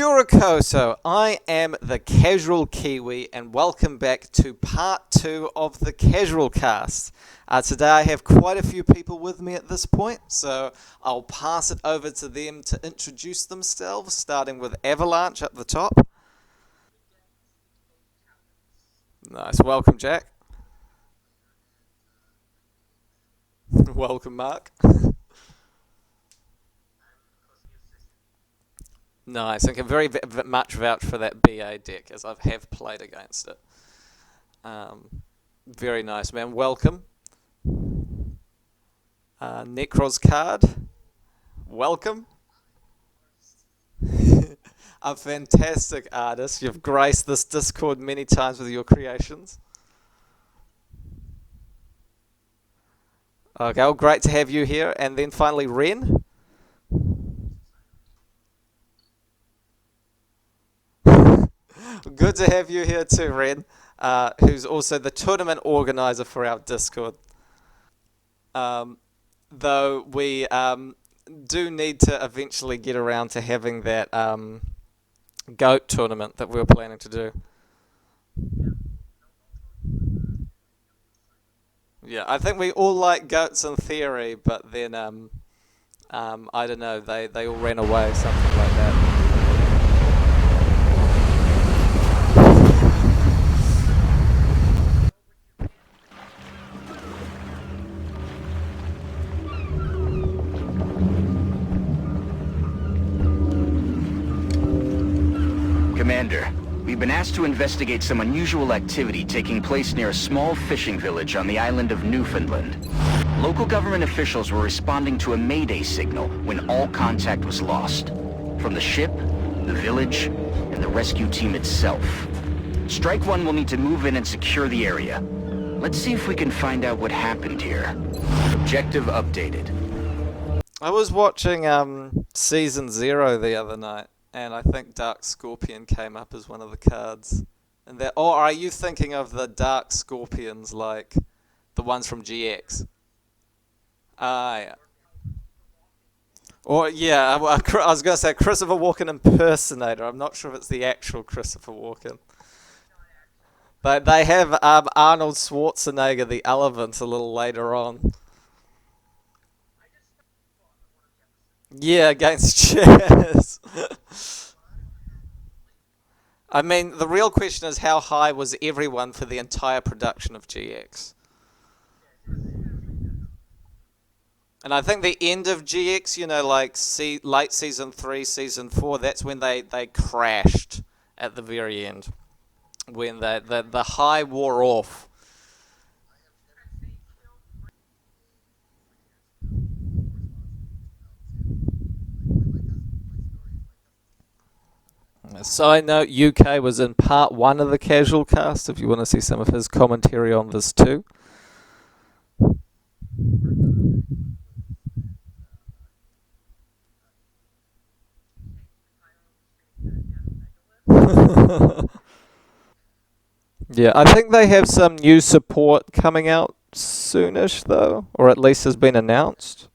Kia ora koutou. I am the Casual Kiwi, and welcome back to part 2 of the Casual Cast. Today I have quite a few people with me at this point, so I'll pass it over to them to introduce themselves, starting with Avalanche at the top. Nice. Welcome, Jack. Welcome, Mark. Nice. I can very much vouch for that BA deck, as I have played against it. Very nice, man. Welcome. Necros card. Welcome. A fantastic artist. You've graced this Discord many times with your creations. Okay, well, great to have you here. And then finally, Wren. Good to have you here too, Wren, who's also the tournament organizer for our Discord. Though we do need to eventually get around to having that goat tournament that we were planning to do. Yeah, I think we all like goats in theory, but then I don't know, they all ran away, something like that. Commander, we've been asked to investigate some unusual activity taking place near a small fishing village on the island of Newfoundland. Local government officials were responding to a mayday signal when all contact was lost. From the ship, the village, and the rescue team itself. Strike One will need to move in and secure the area. Let's see if we can find out what happened here. Objective updated. I was watching Season 0 the other night, and I think Dark Scorpion came up as one of the cards. And that, or are you thinking of the Dark Scorpions, like the ones from GX? Ah, yeah. Or yeah, I was going to say Christopher Walken impersonator. I'm not sure if it's the actual Christopher Walken. But they have Arnold Schwarzenegger, the Elephant, a little later on. Yeah, against chairs. I mean, the real question is how high was everyone for the entire production of GX? And I think the end of GX, you know, like late Season 3, Season 4, that's when they crashed at the very end. When the high wore off. Side note, UK was in part 1 of the Casual Cast, if you want to see some of his commentary on this too. Yeah, I think they have some new support coming out soonish though, or at least has been announced.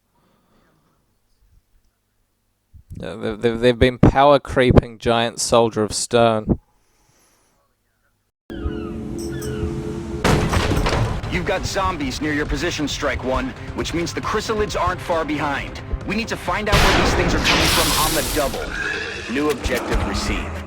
Yeah, they've been power creeping Giant Soldier of Stone. You've got zombies near your position, Strike One, which means the chrysalids aren't far behind. We need to find out where these things are coming from on the double. New objective received.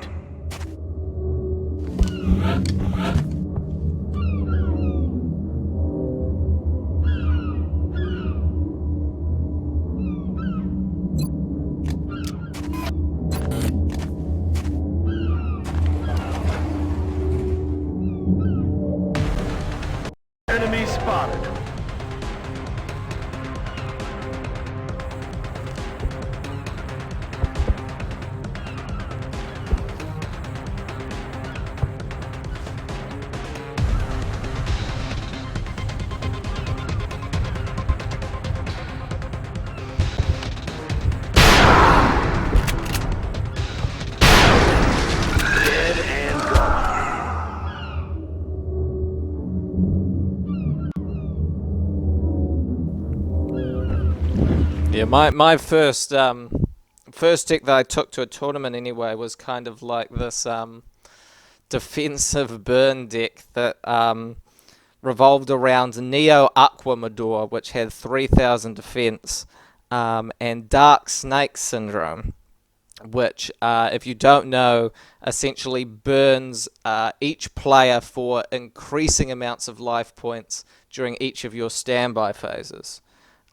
Enemy spotted. Yeah, my first first deck that I took to a tournament anyway was kind of like this defensive burn deck that revolved around Neo Aquamador, which had 3,000 defense, and Dark Snake Syndrome, which, if you don't know, essentially burns each player for increasing amounts of life points during each of your standby phases.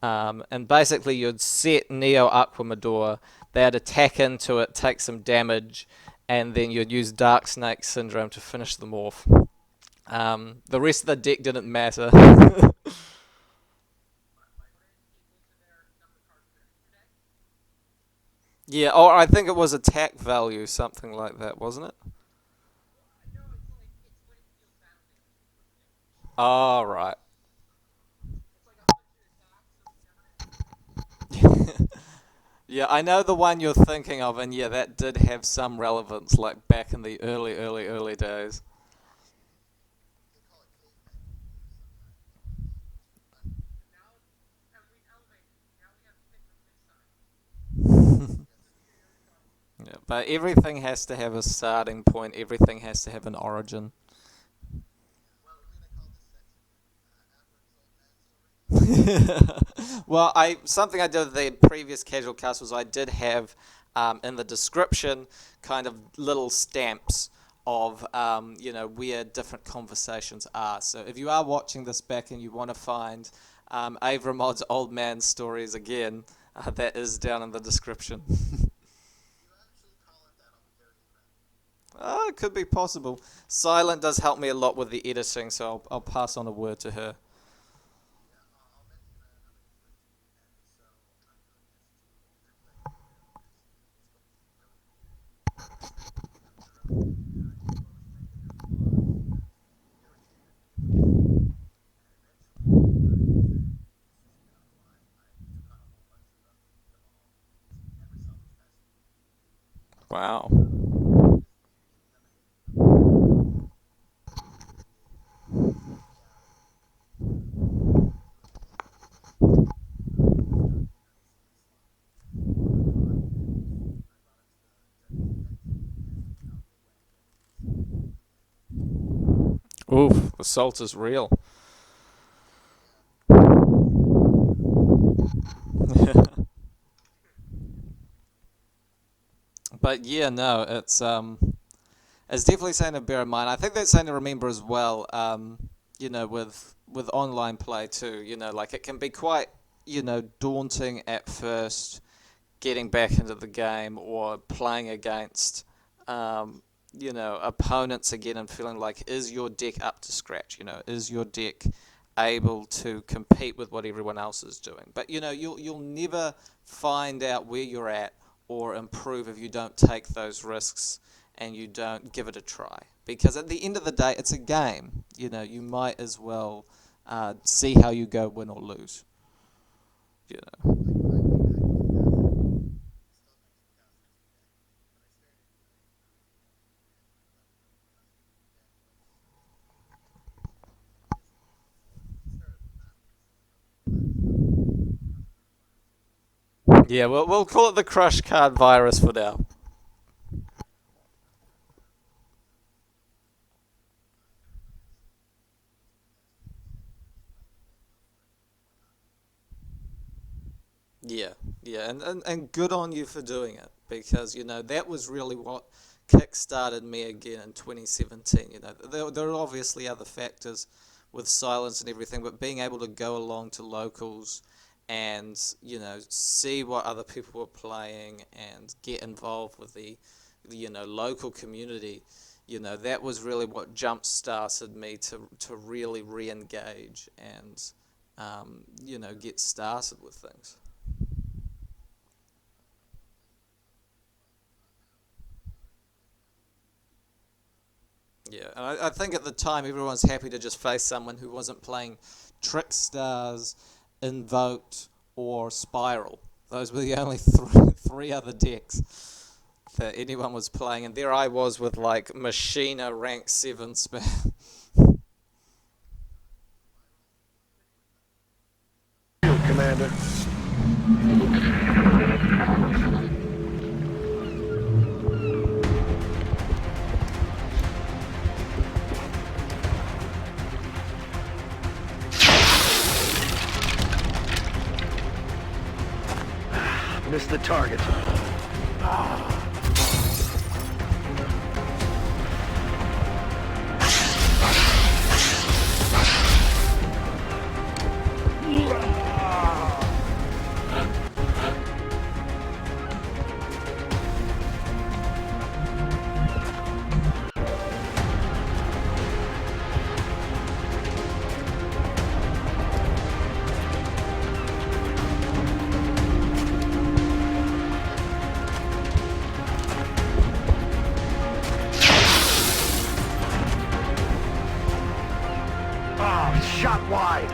And basically you'd set Neo Aquamador, they'd attack into it, take some damage, and then you'd use Dark Snake Syndrome to finish them off. The rest of the deck didn't matter. Yeah, or I think it was attack value, something like that, wasn't it? Oh, right. Yeah, I know the one you're thinking of, and yeah, that did have some relevance, like back in the early days. Yeah, but everything has to have a starting point. Everything has to have an origin. Well, I something I did with the previous casual cast was I did have in the description kind of little stamps of where different conversations are. So if you are watching this back and you want to find Avramod's old man stories again, that is down in the description. Oh, it could be possible. Silent does help me a lot with the editing, so I'll pass on a word to her. Wow. Oof, the salt is real. But yeah, no, it's definitely something to bear in mind. I think that's something to remember as well. With online play too. Like it can be quite daunting at first getting back into the game or playing against opponents again and feeling like, is your deck up to scratch? Is your deck able to compete with what everyone else is doing? But you'll never find out where you're at or improve if you don't take those risks and you don't give it a try. Because at the end of the day, it's a game. You might as well see how you go, win or lose. You know. Yeah, we'll call it the crush card virus for now. Yeah, yeah, and good on you for doing it because that was really what kick-started me again in 2017. There are obviously other factors with silence and everything, but being able to go along to locals and see what other people were playing and get involved with the local community, that was really what jump started me to really re-engage and get started with things. Yeah, and I think at the time everyone's happy to just face someone who wasn't playing Trick Stars, Invoked, or Spiral. Those were the only three other decks that anyone was playing, and there I was with like Machina rank 7 spam. Commander. missed the target. Shot wide.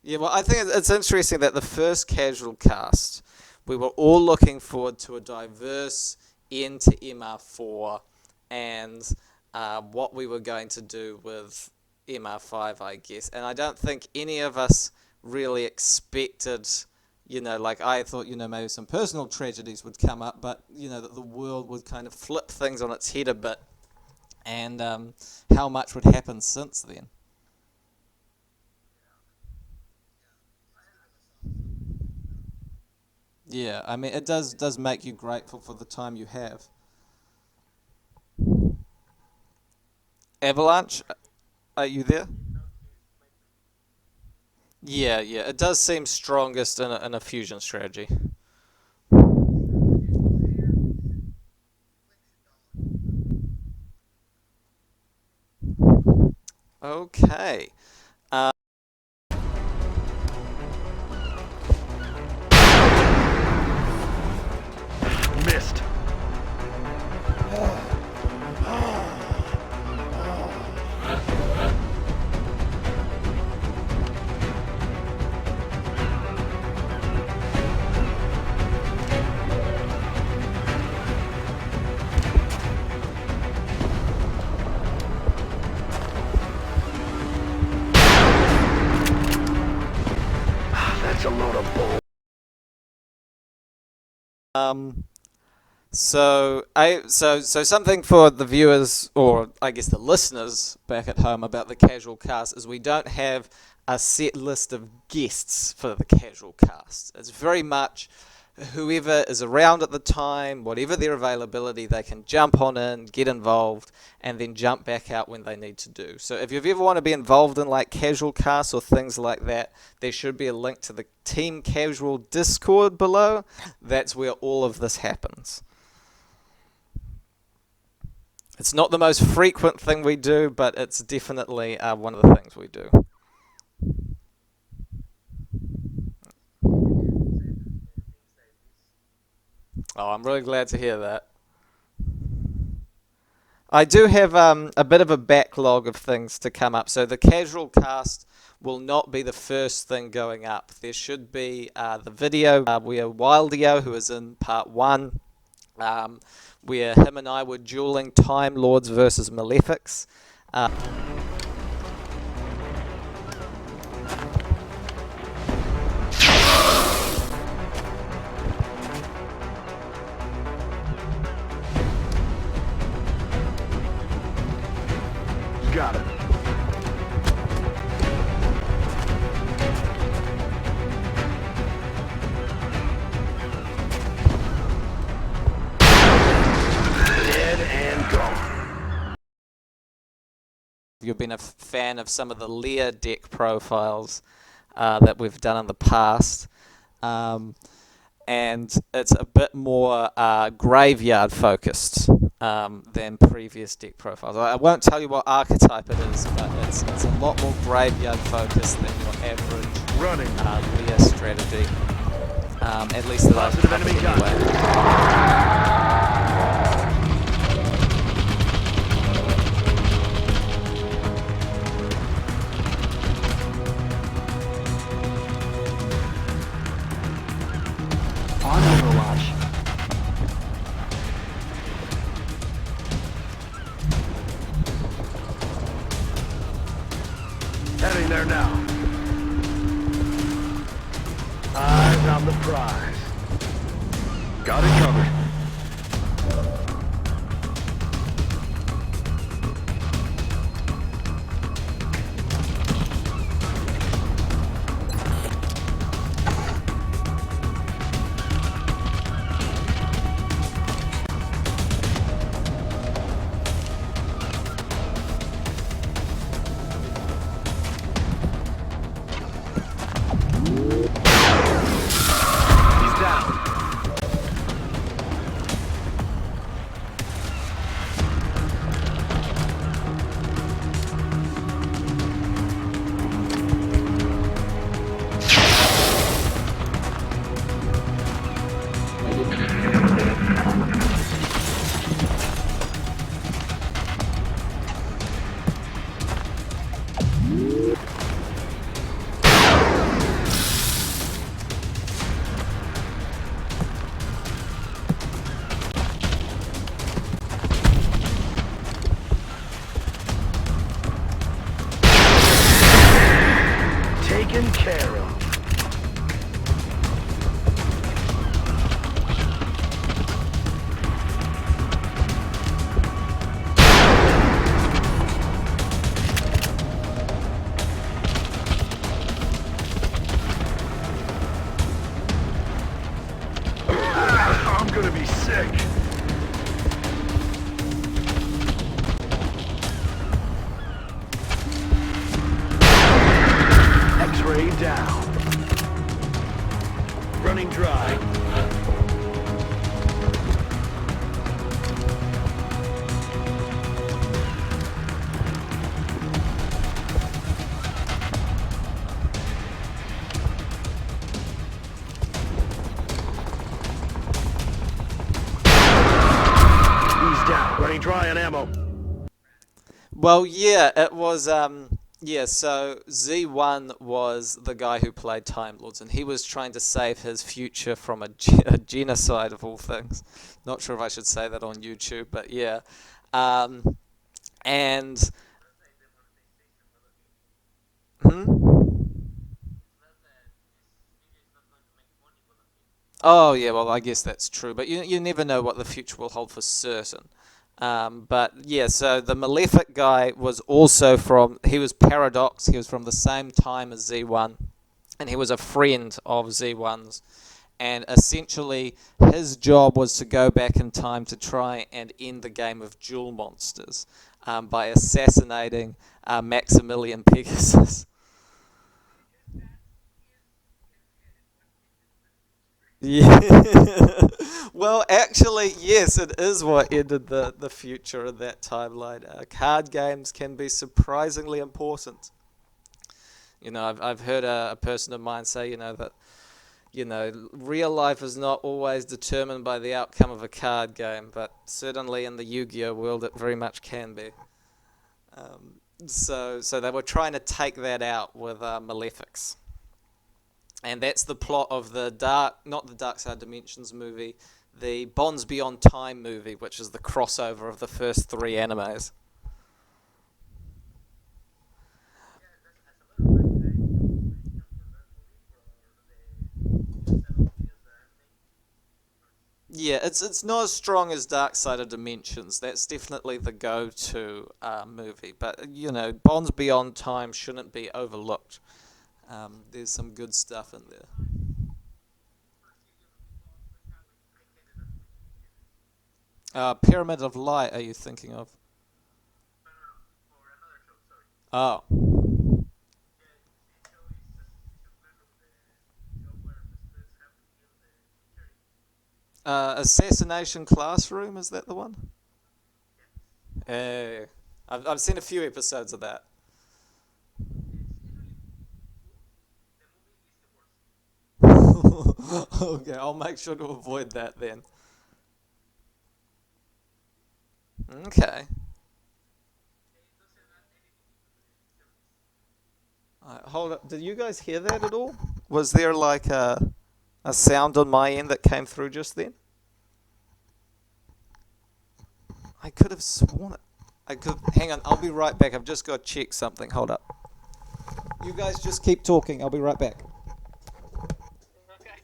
Yeah, well, I think it's interesting that the first casual cast, we were all looking forward to a diverse end to MR4 and what we were going to do with MR5, I guess. And I don't think any of us really expected, like I thought, maybe some personal tragedies would come up, but, that the world would kind of flip things on its head a bit, and how much would happen since then. Yeah, I mean, it does make you grateful for the time you have. Avalanche, are you there? Yeah, yeah, it does seem strongest in a fusion strategy. Okay. Uh, Missed. That's a load of bull. so something for the viewers, or I guess the listeners back at home, about the casual cast is we don't have a set list of guests for the casual cast. It's very much whoever is around at the time, whatever their availability, they can jump on in, get involved, and then jump back out when they need to do. So if you ever want to be involved in like casual casts or things like that, there should be a link to the Team Casual Discord below. That's where all of this happens. It's not the most frequent thing we do, but it's definitely one of the things we do. Oh, I'm really glad to hear that. I do have a bit of a backlog of things to come up. So the casual cast will not be the first thing going up. There should be the video where Wildio, who is in part 1, where him and I were dueling Time Lords versus Malefics. Got it. Dead and gone. You've been a fan of some of the Lear deck profiles that we've done in the past. And it's a bit more graveyard focused than previous deck profiles. I won't tell you what archetype it is, but it's a lot more graveyard focused than your average Running. Lear strategy. At least that I've Positive covered enemy gun. anyway. On Overwatch. Heading there now. Eyes on the prize. Got it covered. He's down. Taken care of. I'm gonna be sick. X-ray down. Running dry. He's down. Running dry on ammo. Well, yeah, it was, yeah, so Z1 was the guy who played Time Lords, and he was trying to save his future from a genocide of all things. Not sure if I should say that on YouTube, but yeah. And... Oh, yeah, well, I guess that's true, but you never know what the future will hold for certain. But yeah, so the Malefic guy was also he was Paradox, he was from the same time as Z1, and he was a friend of Z1's. And essentially, his job was to go back in time to try and end the game of Jewel Monsters by assassinating Maximilian Pegasus. Yeah. Well, actually, yes, it is what ended the future of that timeline. Card games can be surprisingly important. I've heard a person of mine say, that, real life is not always determined by the outcome of a card game, but certainly in the Yu-Gi-Oh world, it very much can be. So they were trying to take that out with Malefics. And that's the plot of not the Dark Side Dimensions movie, the Bonds Beyond Time movie, which is the crossover of the first three animes. Yeah, it's not as strong as Dark Side of Dimensions. That's definitely the go-to movie. But, Bonds Beyond Time shouldn't be overlooked. There's some good stuff in there. Pyramid of Light, are you thinking of? Oh. Assassination Classroom, is that the one? I've seen a few episodes of that. Okay, I'll make sure to avoid that then. Okay. Hold up. Did you guys hear that at all? Was there like a sound on my end that came through just then? I could have sworn it. I could. Hang on. I'll be right back. I've just got to check something. Hold up. You guys just keep talking. I'll be right back. Okay.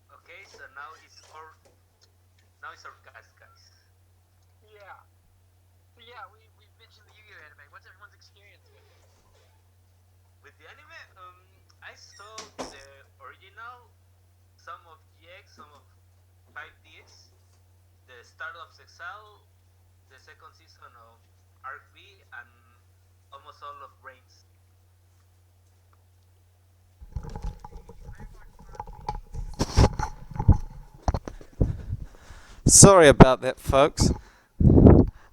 Okay, so now it's our guys. Yeah. So yeah, we mentioned the Yu-Gi-Oh anime. What's everyone's experience with it? With the anime, I saw the original, some of GX, some of 5DX, the start of Exile, the second season of Arc V, and almost all of Reigns. Sorry about that, folks.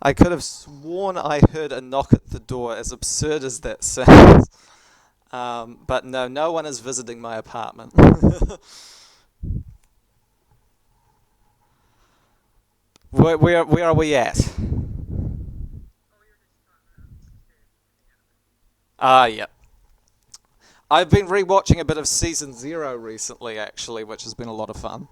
I could have sworn I heard a knock at the door, as absurd as that sounds. But no one is visiting my apartment. Where are we at? Yep. I've been rewatching a bit of Season 0 recently, actually, which has been a lot of fun.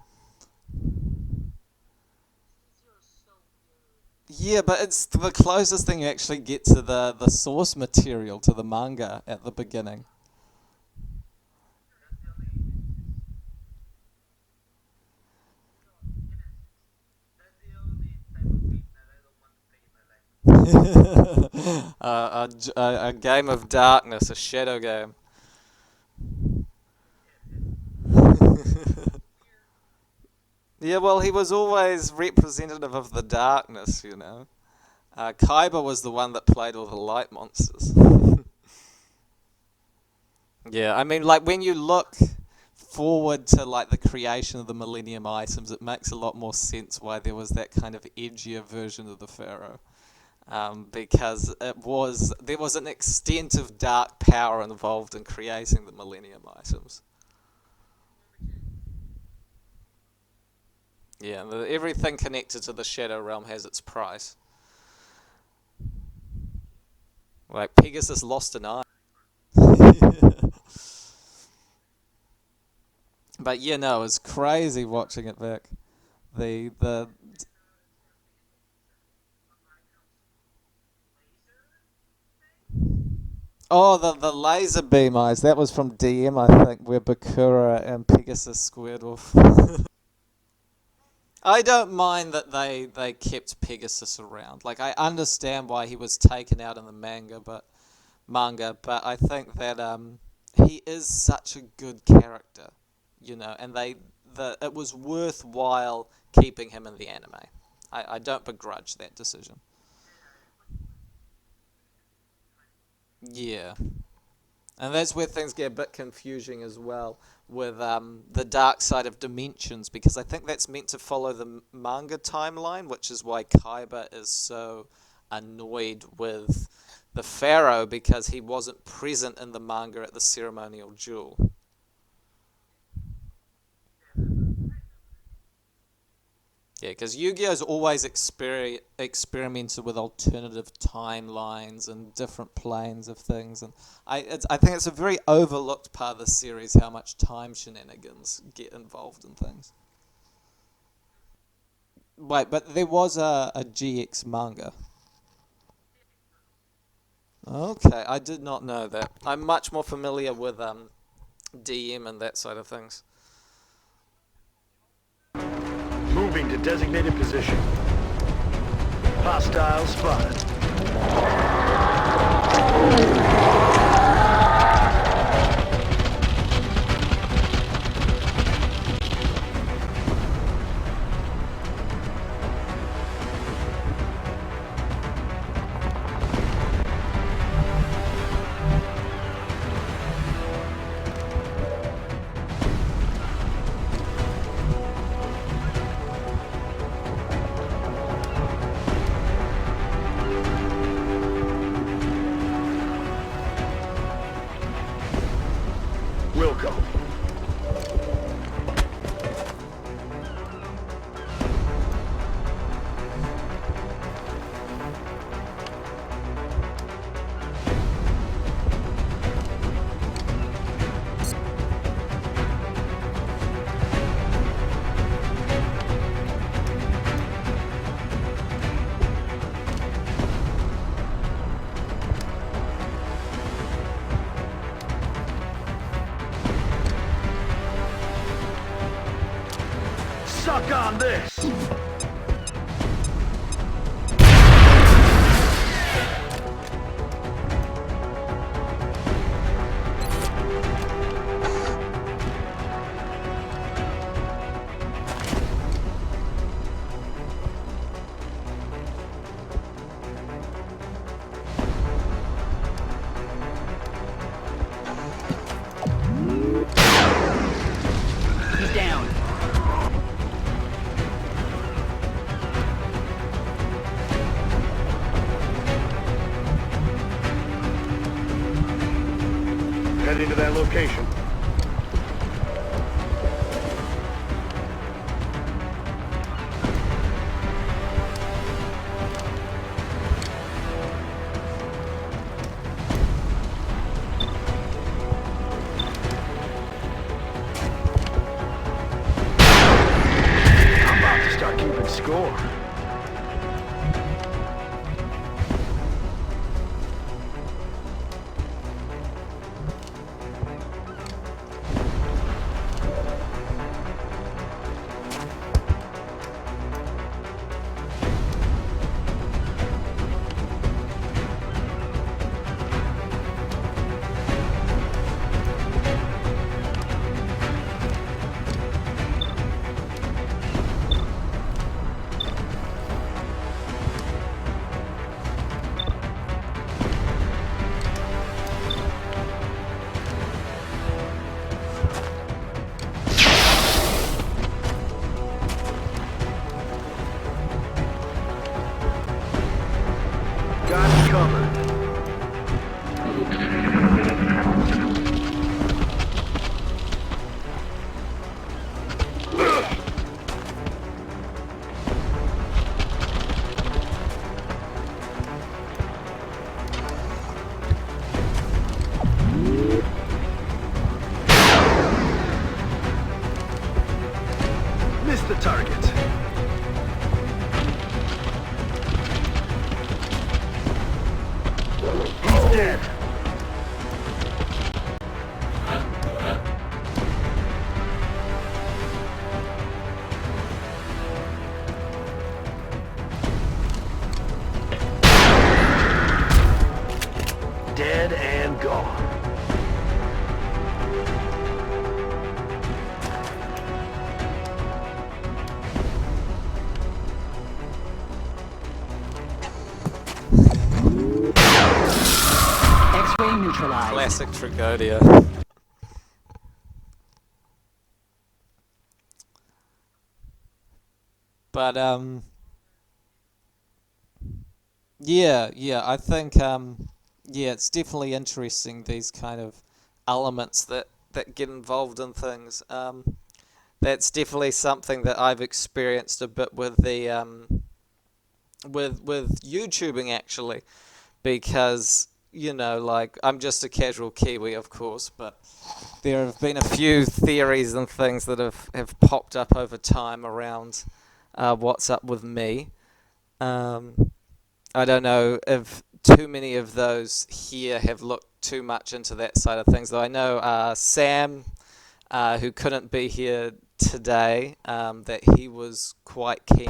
Yeah, but it's the closest thing you actually get to the source material, to the manga at the beginning. A game of darkness, a shadow game. Yeah, well, he was always representative of the darkness, you know. Kaiba was the one that played all the light monsters. Yeah, I mean, like, when you look forward to, like, the creation of the Millennium items, it makes a lot more sense why there was that kind of edgier version of the Pharaoh. Because there was an extent of dark power involved in creating the Millennium items. Yeah, everything connected to the Shadow Realm has its price. Like, Pegasus lost an eye. But yeah, no, it's crazy watching it back. The Oh, the laser beam eyes. That was from DM, I think, where Bakura and Pegasus squared off. I don't mind that they kept Pegasus around. Like, I understand why he was taken out in the manga, but I think that he is such a good character, you know, and it was worthwhile keeping him in the anime. I don't begrudge that decision. Yeah. And that's where things get a bit confusing as well, with the dark side of dimensions, because I think that's meant to follow the manga timeline, which is why Kaiba is so annoyed with the Pharaoh, because he wasn't present in the manga at the ceremonial duel. Yeah, because Yu-Gi-Oh's always experimented with alternative timelines and different planes of things, and I think it's a very overlooked part of the series how much time shenanigans get involved in things. Wait, but there was a GX manga. Okay, I did not know that. I'm much more familiar with DM and that side of things. Moving to designated position. Hostile spotted. Wilco. Suck on this! He's down. Heading to that location. I'm about to start keeping score. Got it covered. Missed the target. He's dead. Dead and gone. X-ray neutralized. Classic Trigodia. But yeah, I think yeah, it's definitely interesting, these kind of elements that get involved in things. That's definitely something that I've experienced a bit with the with YouTubing, actually, because like, I'm just a casual Kiwi, of course, but there have been a few theories and things that have popped up over time around what's up with me. I don't know if too many of those here have looked too much into that side of things, though I know Sam, who couldn't be here today, that he was quite keen.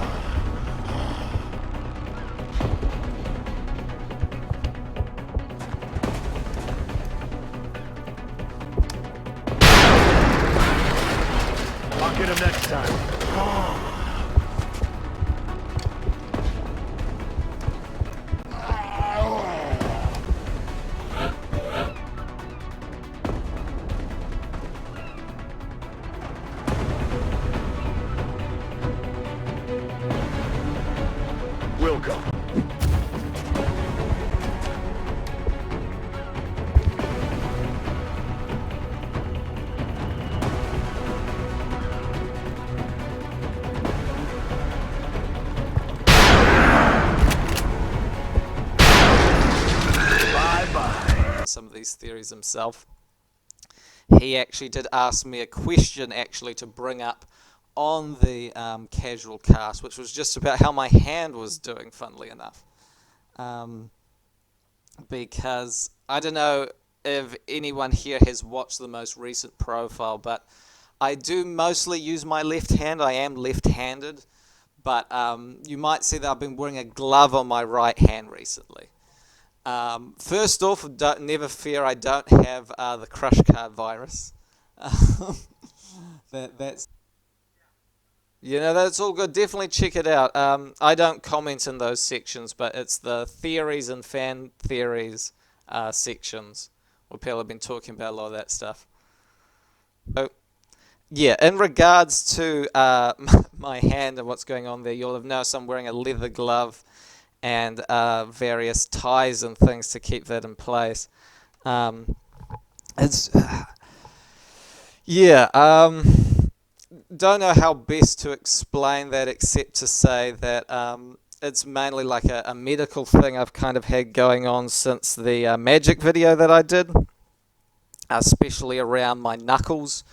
I'll get him next time. We'll go. Some of these theories himself. He actually did ask me a question, actually, to bring up on the casual cast, which was just about how my hand was doing, funnily enough. Because I don't know if anyone here has watched the most recent profile, but I do mostly use my left hand. I am left-handed, but you might see that I've been wearing a glove on my right hand recently. First off, never fear, I don't have the crush card virus. That's that's all good. Definitely check it out. I don't comment in those sections, but it's the theories and fan theories sections where people have been talking about a lot of that stuff. So, yeah, in regards to my hand and what's going on there, you'll have noticed I'm wearing a leather glove and various ties and things to keep that in place. It's don't know how best to explain that except to say that it's mainly like a medical thing I've kind of had going on since the magic video that I did, especially around my knuckles,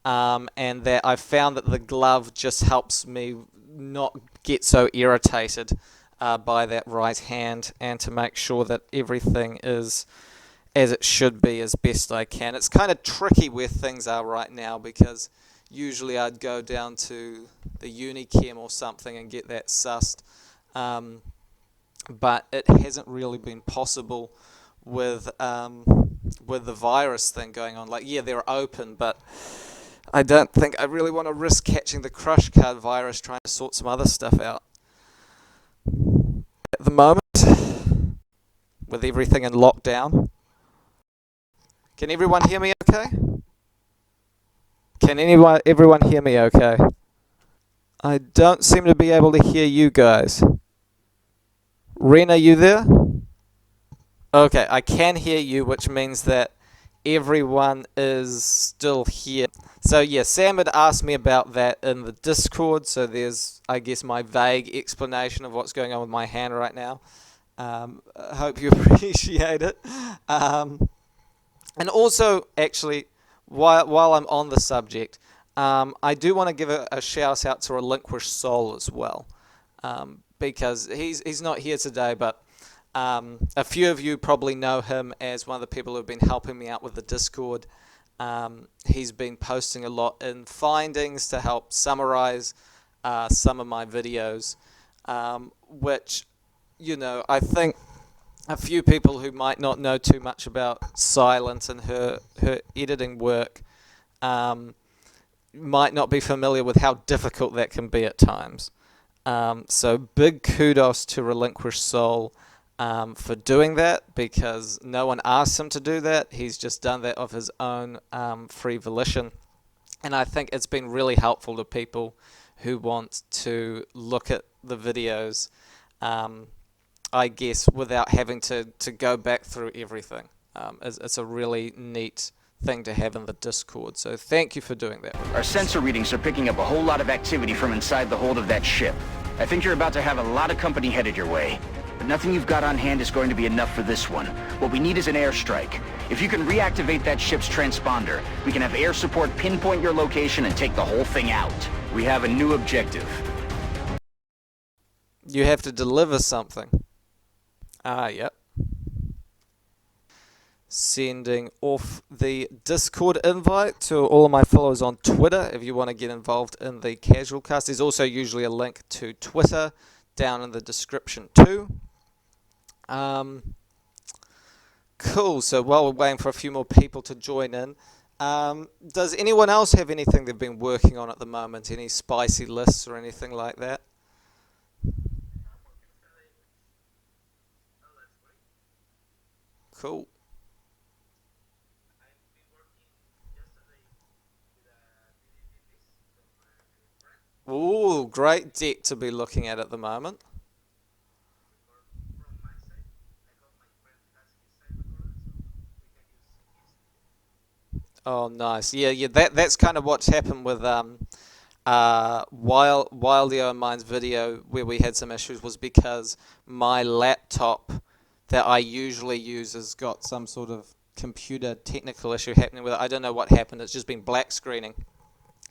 and that I found that the glove just helps me not get so irritated by that right hand, and to make sure that everything is as it should be as best I can. It's kind of tricky where things are right now, because usually I'd go down to the Unichem or something and get that sussed, but it hasn't really been possible with the virus thing going on. Like, yeah, they're open, but I don't think I really want to risk catching the crush card virus trying to sort some other stuff out. At the moment, with everything in lockdown, can everyone hear me okay? Can everyone hear me okay? I don't seem to be able to hear you guys. Wren, are you there? Okay, I can hear you, which means that everyone is still here. So yeah, Sam had asked me about that in the Discord, so there's, I guess, my vague explanation of what's going on with my hand right now. I hope you appreciate it. And also, actually, while I'm on the subject, I do want to give a shout out to Relinquished Soul as well, because he's not here today, but a few of you probably know him as one of the people who've been helping me out with the Discord. He's been posting a lot in findings to help summarize some of my videos, which, I think a few people who might not know too much about Silent and her editing work might not be familiar with how difficult that can be at times. So big kudos to Relinquished Soul for doing that, because no one asked him to do that. He's just done that of his own free volition. And I think it's been really helpful to people who want to look at the videos, I guess, without having to go back through everything. It's a really neat thing to have in the Discord, so thank you for doing that. Our sensor readings are picking up a whole lot of activity from inside the hold of that ship. I think you're about to have a lot of company headed your way. But nothing you've got on hand is going to be enough for this one. What we need is an airstrike. If you can reactivate that ship's transponder, we can have air support pinpoint your location and take the whole thing out. We have a new objective. You have to deliver something. Yep. Sending off the Discord invite to all of my followers on Twitter if you want to get involved in the casual cast. There's also usually a link to Twitter down in the description too. Cool, so while we're waiting for a few more people to join in, does anyone else have anything they've been working on at the moment? Any spicy lists or anything like that? Cool. Ooh, great deck to be looking at the moment. Oh, nice. Yeah. That's kind of what's happened with Wildio and mine's video where we had some issues, was because my laptop that I usually use has got some sort of computer technical issue happening with it. I don't know what happened. It's just been black screening.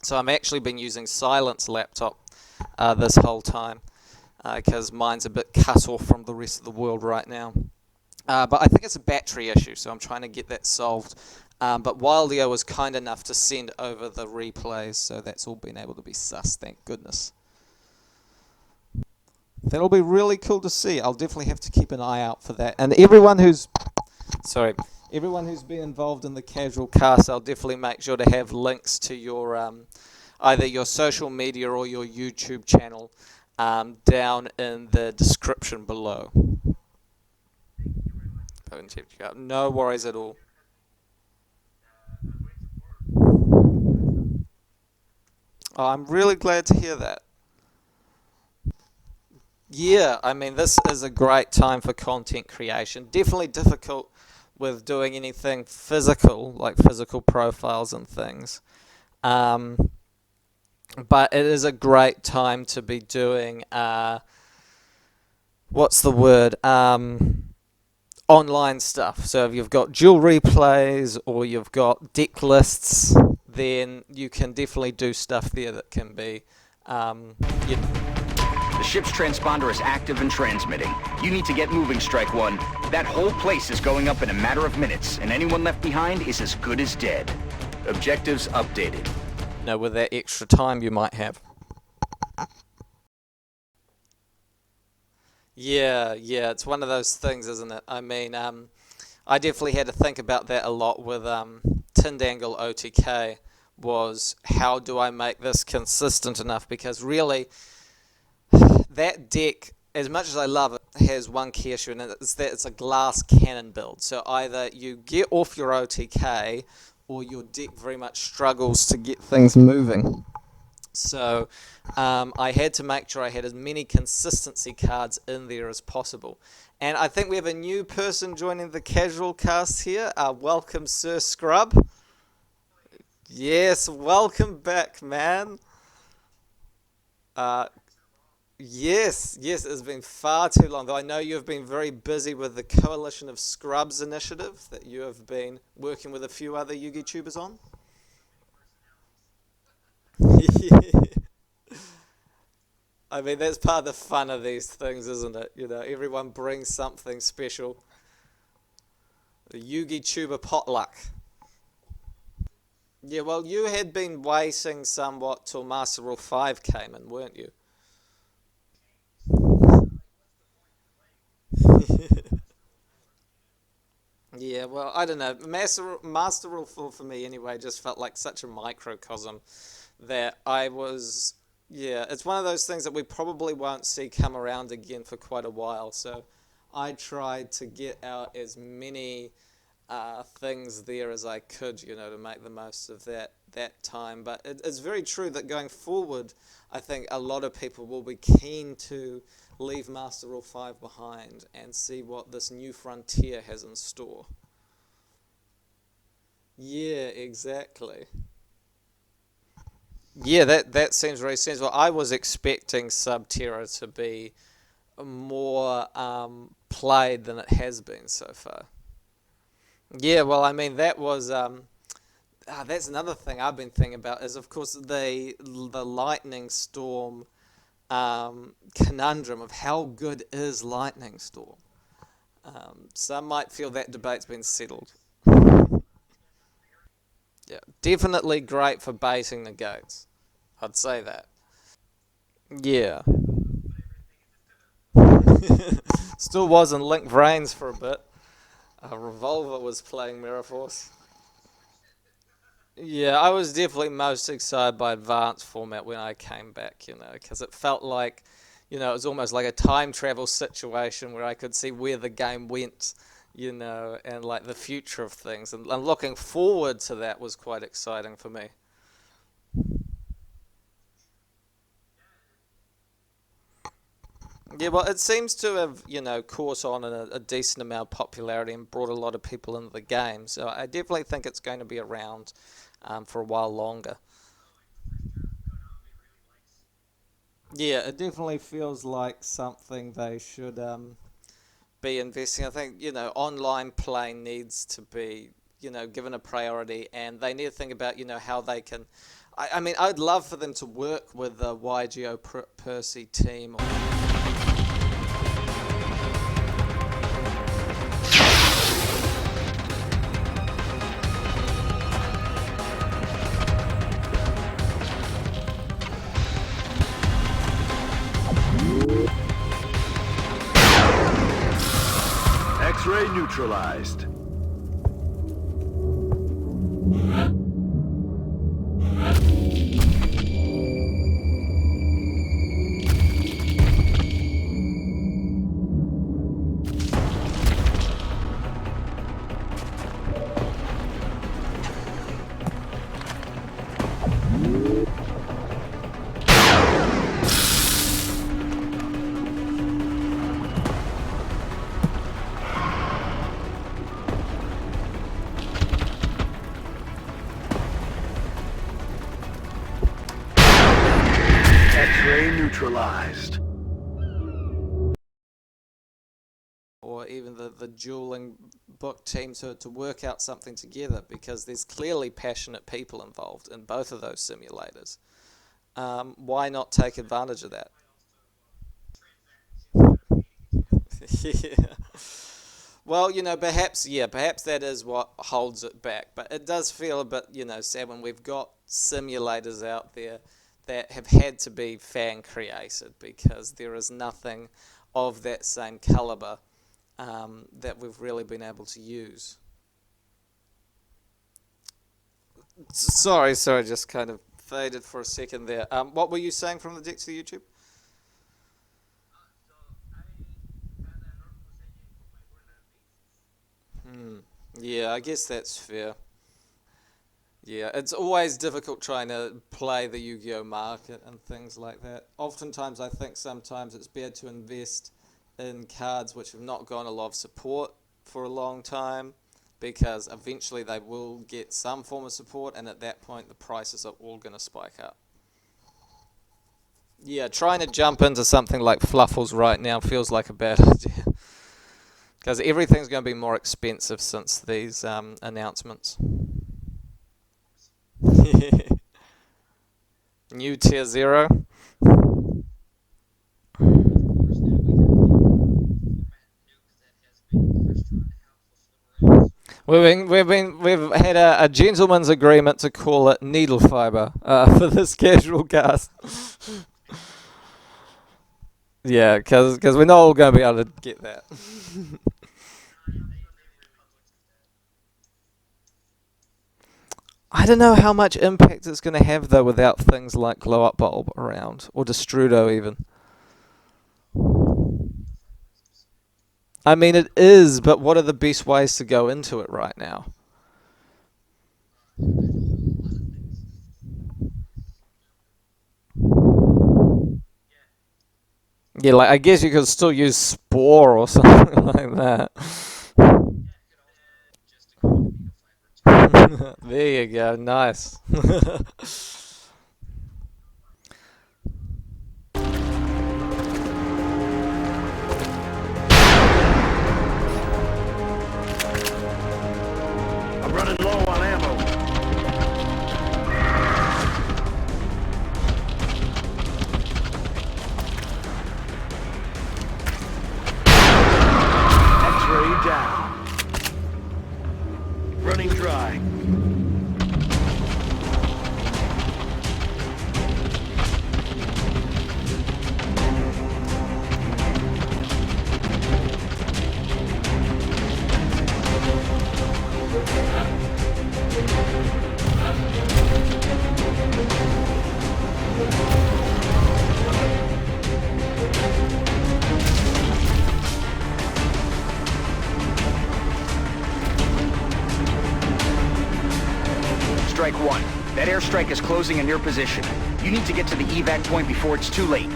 So I've actually been using Silent's laptop this whole time, because mine's a bit cut off from the rest of the world right now. But I think it's a battery issue, so I'm trying to get that solved But Wildio was kind enough to send over the replays, so that's all been able to be sussed, thank goodness. That'll be really cool to see. I'll definitely have to keep an eye out for that. And everyone who's been involved in the casual cast, I'll definitely make sure to have links to your either your social media or your YouTube channel down in the description below. No worries at all. Oh, I'm really glad to hear that. Yeah, I mean, this is a great time for content creation. Definitely difficult with doing anything physical, like physical profiles and things. But it is a great time to be doing, what's the word? Online stuff. So if you've got dual replays or you've got deck lists, then you can definitely do stuff there that can be, The ship's transponder is active and transmitting. You need to get moving, Strike One. That whole place is going up in a matter of minutes, and anyone left behind is as good as dead. Objectives updated. with that extra time you might have. Yeah, it's one of those things, isn't it? I mean, I definitely had to think about that a lot with Tindangle OTK, was how do I make this consistent enough? Because really, that deck, as much as I love it, has one key issue, and it's that it's a glass cannon build. So either you get off your OTK, or your deck very much struggles to get things moving. So I had to make sure I had as many consistency cards in there as possible. And I think we have a new person joining the casual cast here. Welcome, Sir Scrub. Yes, welcome back, man. Yes, it's been far too long. Though I know you've been very busy with the Coalition of Scrubs initiative that you have been working with a few other Yugitubers on. I mean, that's part of the fun of these things, isn't it? Everyone brings something special. The Yugituber potluck. Yeah, well, you had been waiting somewhat till Master Rule 5 came in, weren't you? Yeah, well, I don't know. Master Rule 4 for me, anyway, just felt like such a microcosm that I was... Yeah, it's one of those things that we probably won't see come around again for quite a while. So I tried to get out as many things there as I could, to make the most of that time. But it's very true that going forward, I think a lot of people will be keen to leave Master Rule 5 behind and see what this new frontier has in store. Yeah, exactly. Yeah, that seems very sensible. I was expecting Subterra to be more played than it has been so far. Yeah, well, I mean, that was... that's another thing I've been thinking about, is, of course, the Lightning Storm conundrum of how good is Lightning Storm. Some might feel that debate's been settled. Yeah, definitely great for baiting the gates. I'd say that. Yeah. Still was in Link Vrains for a bit. Revolver was playing Mirror Force. Yeah, I was definitely most excited by Advanced format when I came back, because it felt like, it was almost like a time travel situation where I could see where the game went, and like the future of things. And looking forward to that was quite exciting for me. Yeah, well, it seems to have, caught on in a decent amount of popularity and brought a lot of people into the game. So I definitely think it's going to be around for a while longer. Yeah, it definitely feels like something they should be investing. I think, online play needs to be, given a priority, and they need to think about, how they can... I mean, I'd love for them to work with the YGO Percy team. neutralized. X-ray neutralized. Or even the dueling book team to work out something together, because there's clearly passionate people involved in both of those simulators. Why not take advantage of that? Yeah. Well, perhaps that is what holds it back. But it does feel a bit, sad when we've got simulators out there that have had to be fan created, because there is nothing of that same caliber that we've really been able to use. Sorry, just kind of faded for a second there. What were you saying from the deck to the YouTube? Yeah, I guess that's fair. Yeah, it's always difficult trying to play the Yu-Gi-Oh market and things like that. Oftentimes I think sometimes it's better to invest in cards which have not gotten a lot of support for a long time, because eventually they will get some form of support, and at that point the prices are all going to spike up. Yeah, trying to jump into something like Fluffles right now feels like a bad idea, because everything's going to be more expensive since these announcements. New tier 0. We've had a gentleman's agreement to call it Needlefibre for this casual cast. Yeah, because we're not all going to be able to get that. I don't know how much impact it's going to have, though, without things like Glow Up Bulb around, or Destrudo even. I mean, it is, but what are the best ways to go into it right now? Yeah, like, I guess you could still use Spore or something like that. There you go, nice. I'm running low on ammo. X-ray down. Running dry. Strike 1. That airstrike is closing in your position. You need to get to the evac point before it's too late.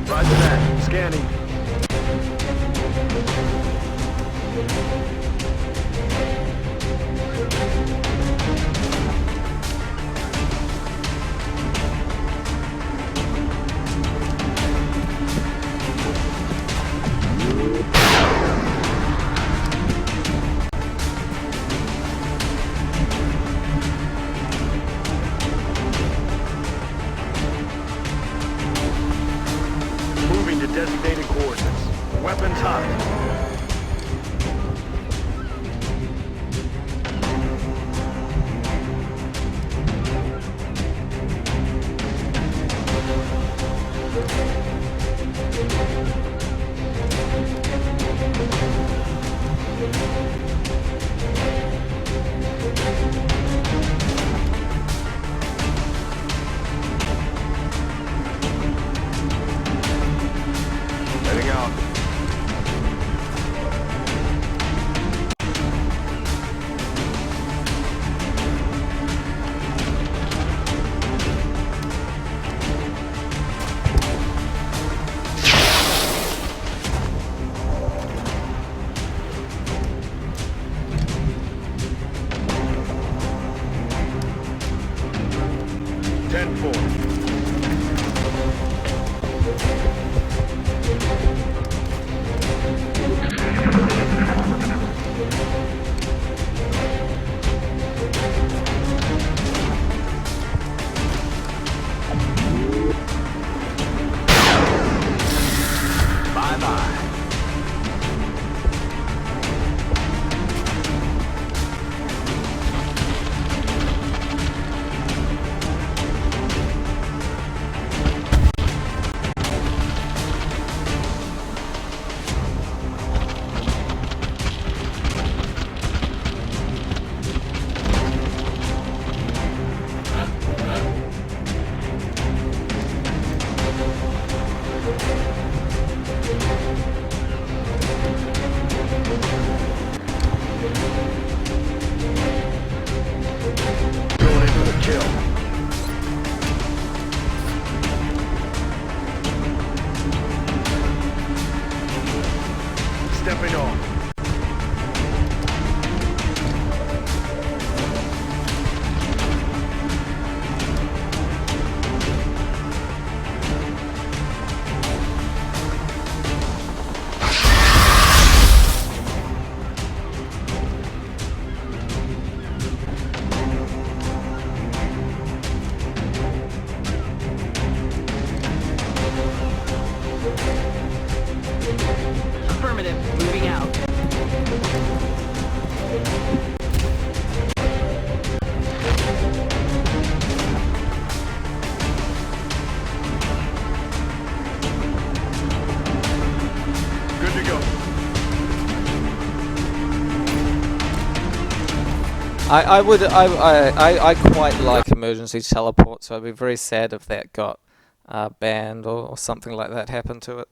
Roger that. Scanning. coordinates. Weapons hot. Heading out. Stepping off. Affirmative. Moving out. Good to go. I quite like emergency teleport, so I'd be very sad if that got banned or something like that happened to it.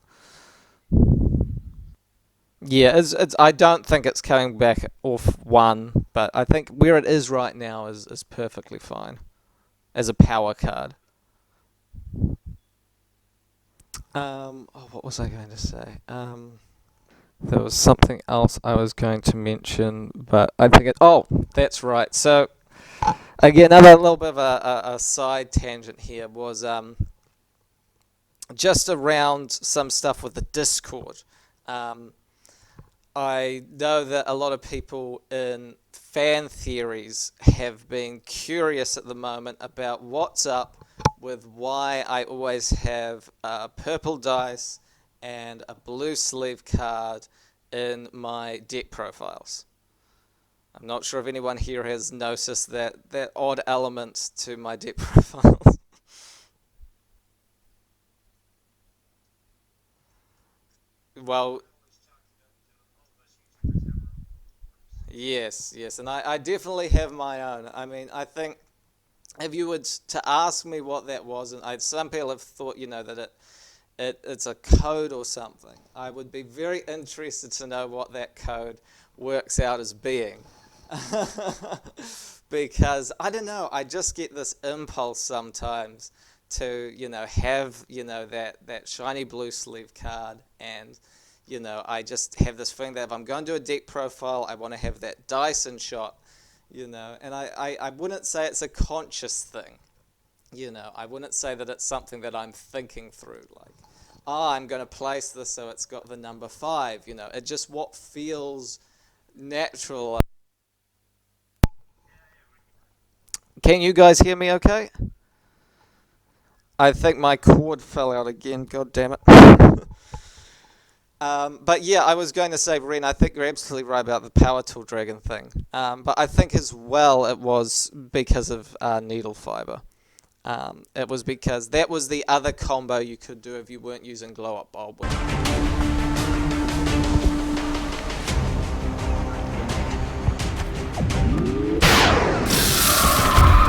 Yeah, I don't think it's coming back off one, but I think where it is right now is perfectly fine as a power card. What was I going to say? There was something else I was going to mention, but I think that's right. So, again, another little bit of a side tangent here was just around some stuff with the Discord. I know that a lot of people in fan theories have been curious at the moment about what's up with why I always have purple dice and a blue sleeve card in my deck profiles. I'm not sure if anyone here has noticed that odd element to my deck profiles. Well, yes, and I definitely have my own. I mean, I think if you were to ask me what that was, and some people have thought, that it's a code or something. I would be very interested to know what that code works out as being. Because, I don't know, I just get this impulse sometimes to, have, that shiny blue sleeve card, and I just have this feeling that if I'm going to do a deck profile, I want to have that Dyson shot, and I wouldn't say it's a conscious thing, I wouldn't say that it's something that I'm thinking through, like, I'm going to place this so it's got the number 5, it's just what feels natural. Can you guys hear me okay? I think my cord fell out again, god damn it. But yeah, I was going to say, Wren, I think you're absolutely right about the power tool dragon thing. But I think as well it was because of Needlefibre. It was because that was the other combo you could do if you weren't using glow up bulb.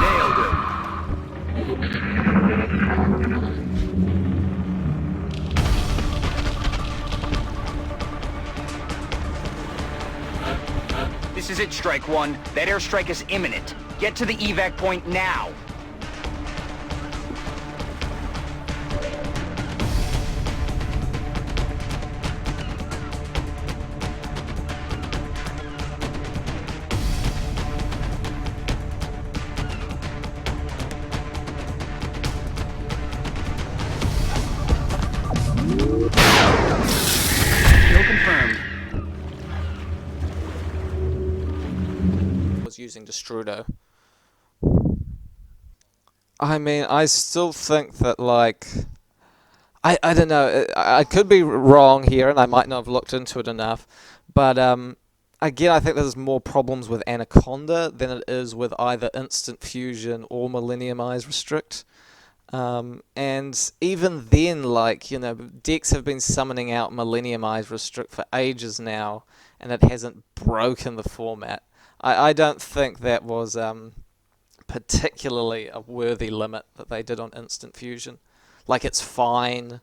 Nailed it. This is it, Strike One. That airstrike is imminent. Get to the evac point now. Kill confirmed. Was using Destrudo. I mean, I still think that, like, I don't know, I could be wrong here, and I might not have looked into it enough, but again, I think there's more problems with Anaconda than it is with either Instant Fusion or Millennium Eyes Restrict. And even then, like, you know, decks have been summoning out Millennium Eyes Restrict for ages now, and it hasn't broken the format. I don't think that was particularly a worthy limit that they did on Instant Fusion. Like, it's fine,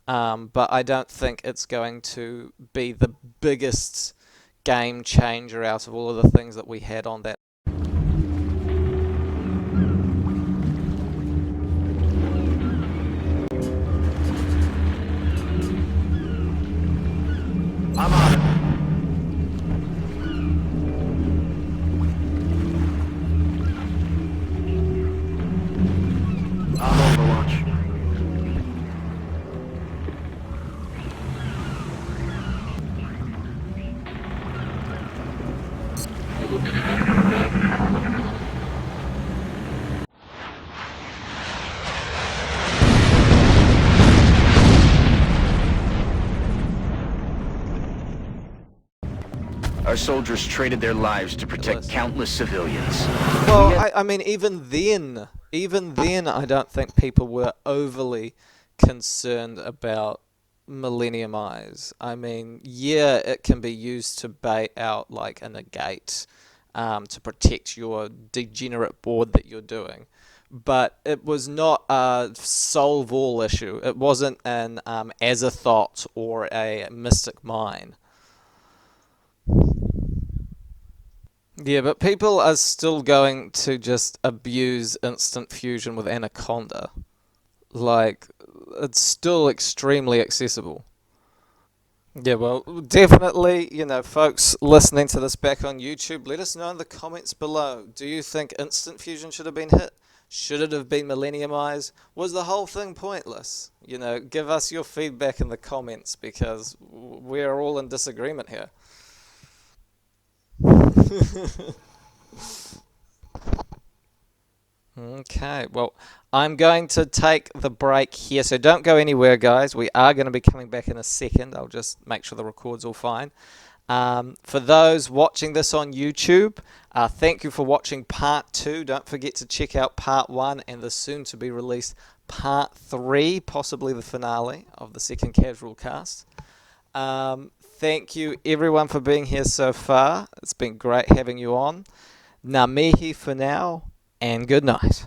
but I don't think it's going to be the biggest game changer out of all of the things that we had on that. I'm on it. I'm Overwatch. Our soldiers traded their lives to protect countless civilians. Well, I mean, even then, I don't think people were overly concerned about Millennium Eyes. I mean, yeah, it can be used to bait out, like, a negate, to protect your degenerate board that you're doing. But it was not a solve-all issue. It wasn't an Azathoth or a Mystic Mine. Yeah, but people are still going to just abuse Instant Fusion with Anaconda. Like, it's still extremely accessible. Yeah, well, definitely, you know, folks listening to this back on YouTube, let us know in the comments below. Do you think Instant Fusion should have been hit? Should it have been Millennium Eyes? Was the whole thing pointless? You know, give us your feedback in the comments, because we're all in disagreement here. Okay, well, I'm going to take the break here, so don't go anywhere, guys. We are going to be coming back in a second. I'll just make sure the record's all fine. For those watching this on YouTube, thank you for watching part 2. Don't forget to check out part 1 and the soon-to-be-released part 3, possibly the finale of the second casual cast. Thank you, everyone, for being here so far. It's been great having you on. Ngā mihi for now, and good night.